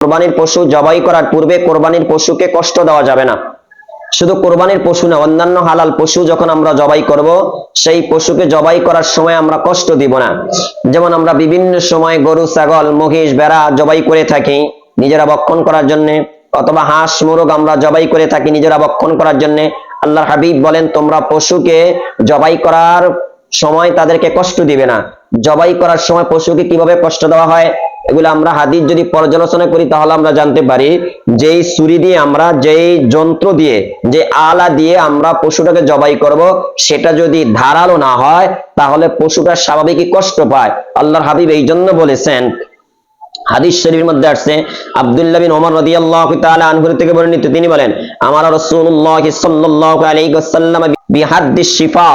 কোরবানির পশু জবাই করার পূর্বে কোরবানির পশুকে কষ্ট দেওয়া যাবে না। শুধু কোরবানির পশু না, অন্যান্য হালাল পশু যখন আমরা জবাই করব, সেই পশুকে জবাই করার সময় আমরা কষ্ট দিব না। যেমন আমরা বিভিন্ন সময় গরু, ছাগল, মহিষ, ভেড়া জবাই করে থাকি নিজেরা ভক্ষণ করার জন্য, অথবা হাঁস, মুরগ আমরা জবাই করে থাকি নিজেরা ভক্ষণ করার জন্য। আল্লাহর হাবিব বলেন, তোমরা পশুকে জবাই করার সময় তাদেরকে কষ্ট দিবে না। জবাই করার সময় পশুকে কিভাবে কষ্ট দেওয়া হয়, এগুলো আমরা হাদিস যদি পর্যালোচনা করি তাহলে আমরা জানতে পারি। যেই ছুরি দিয়ে আমরা, যেই যন্ত্র দিয়ে, যে আলা দিয়ে আমরা পশুটাকে জবাই করব, সেটা যদি ধারালো না হয় তাহলে পশুটা স্বাভাবিকই কষ্ট পায়। আল্লাহর হাবিব এই জন্য বলেছেন, হাদিস শরীফের মধ্যে আসছে, আব্দুল্লাহ বিন ওমর রাদিয়াল্লাহু তাআলা আনহু থেকে বর্ণিত, তিনি বলেন, আমার রাসূলুল্লাহ সাল্লাল্লাহু আলাইহি ওয়াসাল্লাম বিহাদ্দিস শিফা,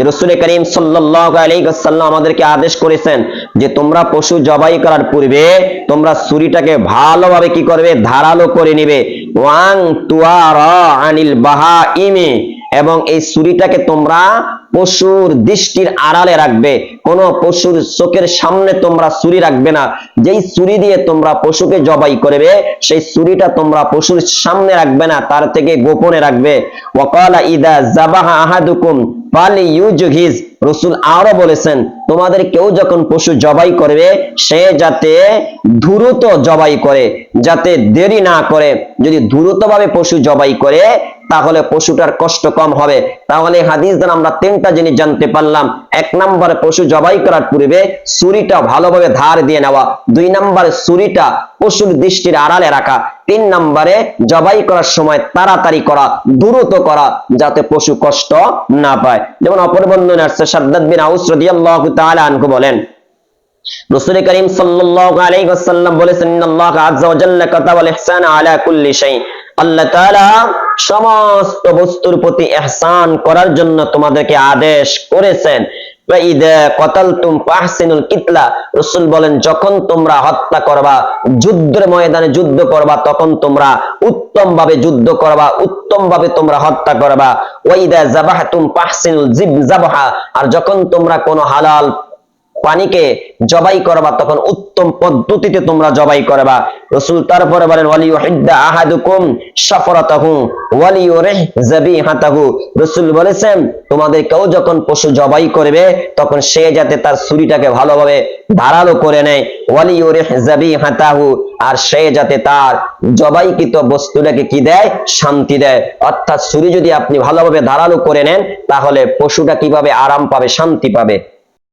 রাসূল করিম সাল্লাল্লাহু আলাইহি ওয়াসাল্লাম আমাদেরকে আদেশ করেছেন যে তোমরা পশু জবাই করার পূর্বে তোমরা ছুরিটাকে ভালোভাবে কি করবে, ধারালো করে নেবে। ওয়াং তুআরা আনিল বাহাইমি, এবং এই ছুরিটাকে তোমরা পশুর দৃষ্টির আড়ালে রাখবে। কোন পশুর চোখের সামনে তোমরা ছুরি রাখবে না। যেই ছুরি দিয়ে তোমরা পশুকে জবাই করবে, সেই ছুরিটা তোমরা পশুর সামনে রাখবে না, তার থেকে গোপনে রাখবে। ওয়াকালা ইদা যাবাহা আহাদুকুম ফালিইউজহিজ, রাসূল আরো বলেছেন, তোমাদের কেউ যখন পশু জবাই করবে সে যাতে দ্রুত জবাই করে, যাতে দেরি না করে। যদি দ্রুতভাবে পশু জবাই করে তাহলে পশুটার কষ্ট কম হবে। তাহলে হাদিস দ্বারা আমরা তিনটা জিনিস জানতে পারলাম। এক নম্বরে পশু জবাই করার পূর্বে ছুরিটা ভালোভাবে ধার দিয়ে নেওয়া। দুই নম্বরে ছুরিটা পশুর দৃষ্টির আড়ালে রাখা। তিন নম্বরে জবাই করার সময় তাড়াতাড়ি করা, দ্রুত করা, যাতে পশু কষ্ট না পায়। যেমন অপর বর্ণনায় আসছে, শাদ্দাদ বিন আউস রাদিয়াল্লাহু তাআলা আনহু বলেন, রাসূল করিম সাল্লাল্লাহু আলাইহি ওয়াসাল্লাম বলেছেন, ইন্নাল্লাহ আযজা ওয়া জাল্লা কাতাবাল ইহসানা আলা কুল্লি শাই, আল্লাহ তাআলা সমস্ত বস্তুর প্রতি ইহসান করার জন্য তোমাদেরকে আদেশ করেছেন। ওয়াইদা কাতালতুম ফাহসিনুল কিতলা, রাসূল বলেন, যখন তোমরা হত্যা করবা, যুদ্ধের ময়দানে যুদ্ধ করবা, তখন তোমরা উত্তম ভাবে যুদ্ধ করবা, উত্তম ভাবে তোমরা হত্যা করবা। ওয়াইদা যাবাহতুম ফাহসিনুল যিবযাবহা, আর যখন তোমরা কোনো হালাল প্রাণীকে জবাই করবা তখন উত্তম পদ্ধতিতে তোমরা জবাই করবা। রাসূল তারপরে বলেন, ওয়ালিউহিদ্দা আহাদুকুম শাফরাতাহু ওয়ালিউরিহ যাবিহাতাহু, রাসূল বলেছেন, তোমাদের কেউ যখন পশু জবাই করবে তখন সে যাতে তার ছুরিটাকে ভালোভাবে ধারালো করে নেয়। ওয়ালিউরিহ যাবিহাতাহু, আর সে যাতে তার জবাইকৃত বস্তুটাকে কি দেয়, শান্তি দেয়। অর্থাৎ ছুরি যদি আপনি ভালোভাবে ধারালো করে নেন তাহলে পশুটা কিভাবে আরাম পাবে, শান্তি পাবে।